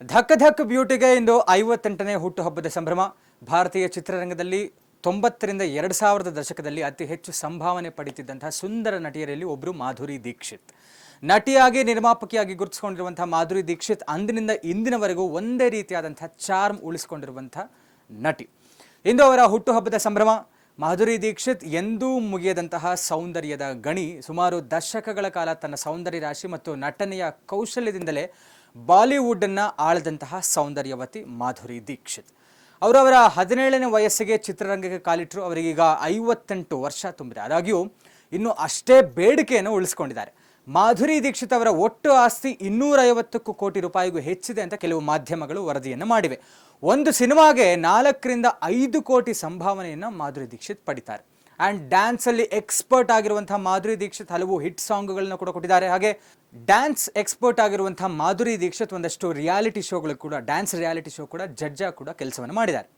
ಧಕ್ ಧಕ್ ಬ್ಯೂಟಿಗೆ ಇಂದು 58ನೇ ಹುಟ್ಟುಹಬ್ಬದ ಸಂಭ್ರಮ. ಭಾರತೀಯ ಚಿತ್ರರಂಗದಲ್ಲಿ 90ರಿಂದ 2000ದ ದಶಕದಲ್ಲಿ ಅತಿ ಹೆಚ್ಚು ಸಂಭಾವನೆ ಪಡೆಯುತ್ತಿದ್ದಂತಹ ಸುಂದರ ನಟಿಯರಲ್ಲಿ ಒಬ್ಬರು ಮಾಧುರಿ ದೀಕ್ಷಿತ್. ನಟಿಯಾಗಿ ನಿರ್ಮಾಪಕಿಯಾಗಿ ಗುರುತಿಸಿಕೊಂಡಿರುವಂತಹ ಮಾಧುರಿ ದೀಕ್ಷಿತ್ ಅಂದಿನಿಂದ ಇಂದಿನವರೆಗೂ ಒಂದೇ ರೀತಿಯಾದಂತಹ ಚಾರ್ಮ್ ಉಳಿಸಿಕೊಂಡಿರುವಂತಹ ನಟಿ. ಇಂದು ಅವರ ಹುಟ್ಟುಹಬ್ಬದ ಸಂಭ್ರಮ. ಮಾಧುರಿ ದೀಕ್ಷಿತ್ ಎಂದೂ ಮುಗಿಯದಂತಹ ಸೌಂದರ್ಯದ ಗಣಿ. ಸುಮಾರು ದಶಕಗಳ ಕಾಲ ತನ್ನ ಸೌಂದರ್ಯ ರಾಶಿ ಮತ್ತು ನಟನೆಯ ಕೌಶಲ್ಯದಿಂದಲೇ ಬಾಲಿವುಡ್ನ ಆಳದಂತಹ ಸೌಂದರ್ಯವತಿ ಮಾಧುರಿ ದೀಕ್ಷಿತ್. ಅವರವರ 17ನೇ ವಯಸ್ಸಿಗೆ ಚಿತ್ರರಂಗಕ್ಕೆ ಕಾಲಿಟ್ಟರು. ಅವರಿಗೀಗ 58 ವರ್ಷ ತುಂಬಿದೆ. ಆದಾಗ್ಯೂ ಇನ್ನು ಅಷ್ಟೇ ಬೇಡಿಕೆಯನ್ನು ಉಳಿಸಿಕೊಂಡಿದ್ದಾರೆ. ಮಾಧುರಿ ದೀಕ್ಷಿತ್ ಅವರ ಒಟ್ಟು ಆಸ್ತಿ 250 ಕೋಟಿ ರೂಪಾಯಿಗೂ ಹೆಚ್ಚಿದೆ ಅಂತ ಕೆಲವು ಮಾಧ್ಯಮಗಳು ವರದಿಯನ್ನು ಮಾಡಿವೆ. ಒಂದು ಸಿನಿಮಾಗೆ 4ರಿಂದ 5 ಕೋಟಿ ಸಂಭಾವನೆಯನ್ನು ಮಾಧುರಿ ದೀಕ್ಷಿತ್ ಪಡಿತಾರೆ. ಆ್ಯಂಡ್ ಡ್ಯಾನ್ಸಲ್ಲಿ ಎಕ್ಸ್ಪರ್ಟ್ ಆಗಿರುವಂತಹ ಮಾಧುರಿ ದೀಕ್ಷಿತ್ ಹಲವು ಹಿಟ್ ಸಾಂಗ್ಗಳನ್ನು ಕೂಡ ಕೊಟ್ಟಿದ್ದಾರೆ. ಹಾಗೆ ಡ್ಯಾನ್ಸ್ ಎಕ್ಸ್ಪರ್ಟ್ ಆಗಿರುವಂತಹ ಮಾಧುರಿ ದೀಕ್ಷಿತ್ ಒಂದಷ್ಟು ರಿಯಾಲಿಟಿ ಶೋಗಳು ಕೂಡ ಡ್ಯಾನ್ಸ್ ರಿಯಾಲಿಟಿ ಶೋ ಕೂಡ ಜಡ್ಜ್ ಕೂಡ ಕೆಲಸವನ್ನು ಮಾಡಿದ್ದಾರೆ.